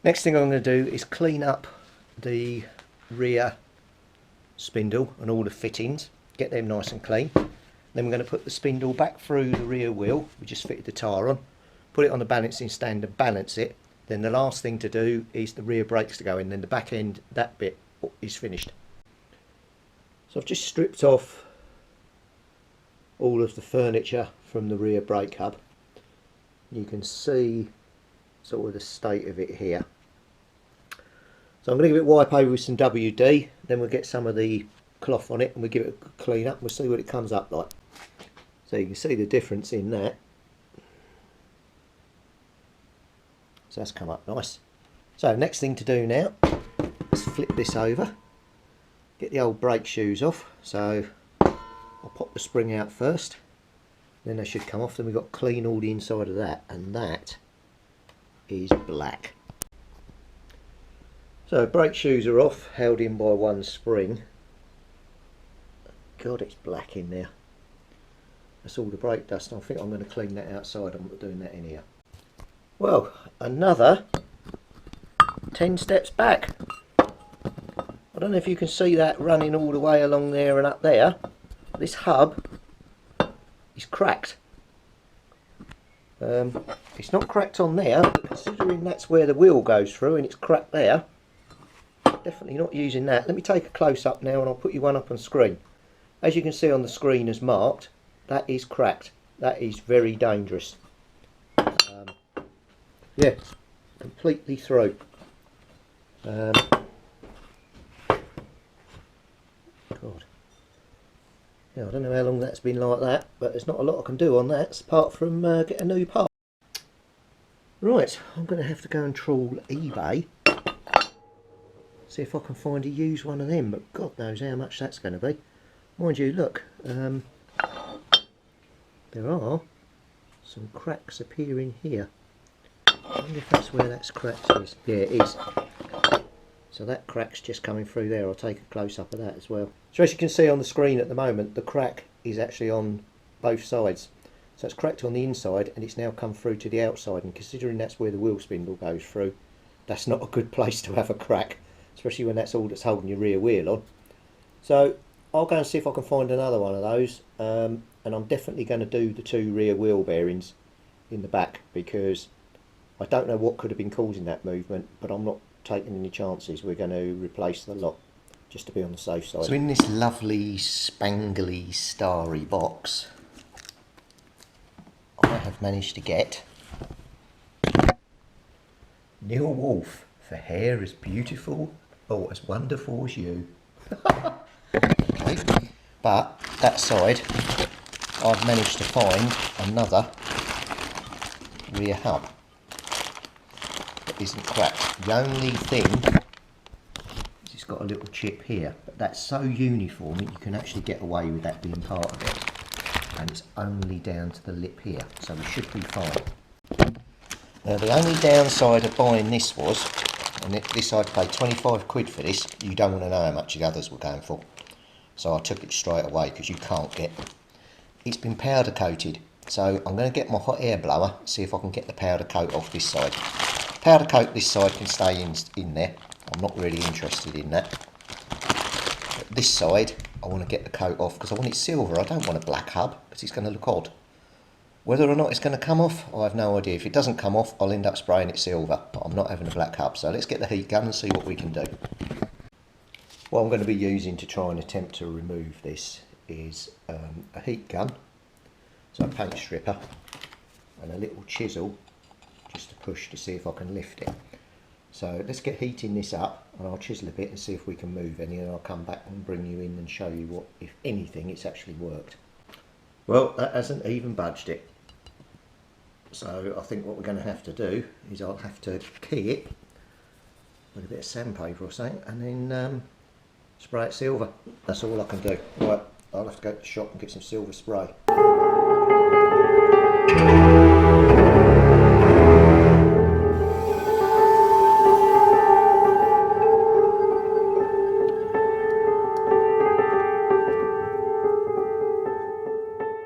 Next thing I'm going to do is clean up the rear spindle and all the fittings, get them nice and clean. Then we're going to put the spindle back through the rear wheel. We just fitted the tyre on, put it on the balancing stand and balance it. Then the last thing to do is the rear brakes to go in, then the back end, that bit is finished. So I've just stripped off all of the furniture from the rear brake hub. You can see sort of the state of it here. So I'm going to give it a wipe over with some WD, then we'll get some of the cloth on it and we'll give it a clean up and we'll see what it comes up like. So you can see the difference in that. So that's come up nice. So next thing to do now is flip this over, get the old brake shoes off. So I'll pop the spring out first, then they should come off. Then we've got to clean all the inside of that, and that is black. So brake shoes are off, held in by one spring. God, it's black in there. That's all the brake dust. I think I'm going to clean that outside. I'm not doing that in here. Well, another 10 steps back. I don't know if you can see that running all the way along there and up there. This hub is cracked. It's not cracked on there, but considering that's where the wheel goes through and it's cracked there, definitely not using that. Let me take a close up now and I'll put you one up on screen. As you can see on the screen as marked, that is cracked. That is very dangerous. Yeah, completely through. God. Yeah, I don't know how long that's been like that, but there's not a lot I can do on that apart from get a new part. Right, I'm going to have to go and trawl eBay, see if I can find a used one of them, but God knows how much that's going to be. Mind you, look, there are some cracks appearing here. I wonder if that's where that crack is. Yeah, it is. So that crack's just coming through there. I'll take a close up of that as well. So as you can see on the screen at the moment, the crack is actually on both sides. So it's cracked on the inside and it's now come through to the outside, and considering that's where the wheel spindle goes through, that's not a good place to have a crack, especially when that's all that's holding your rear wheel on. So I'll go and see if I can find another one of those, and I'm definitely going to do the two rear wheel bearings in the back, because I don't know what could have been causing that movement, but I'm not taking any chances. We're going to replace the lot just to be on the safe side. So in this lovely spangly starry box, I have managed to get Neil Wolf for hair as beautiful or as wonderful as you. Okay, but that side I've managed to find another rear hub that isn't cracked. The only thing is it's got a little chip here, but that's so uniform that you can actually get away with that being part of it, and it's only down to the lip here, so we should be fine. Now the only downside of buying this was, and this I'd paid 25 quid for this, you don't want to know how much the others were going for, so I took it straight away because you can't get, it's been powder coated. So I'm going to get my hot air blower, see if I can get the powder coat off this side. Powder coat this side can stay in there, I'm not really interested in that. But this side I want to get the coat off because I want it silver. I don't want a black hub because it's going to look odd. Whether or not it's going to come off, I have no idea. If it doesn't come off, I'll end up spraying it silver, but I'm not having a black hub. So let's get the heat gun and see what we can do. What I'm going to be using to try and attempt to remove this is a heat gun, so a paint stripper, and a little chisel just to push to see if I can lift it. So let's get heating this up and I'll chisel a bit and see if we can move any, and I'll come back and bring you in and show you what, if anything, it's actually worked. Well, that hasn't even budged it. So I think what we're going to have to do is I'll have to key it with a bit of sandpaper or something and then spray it silver. That's all I can do. Right, I'll have to go to the shop and get some silver spray.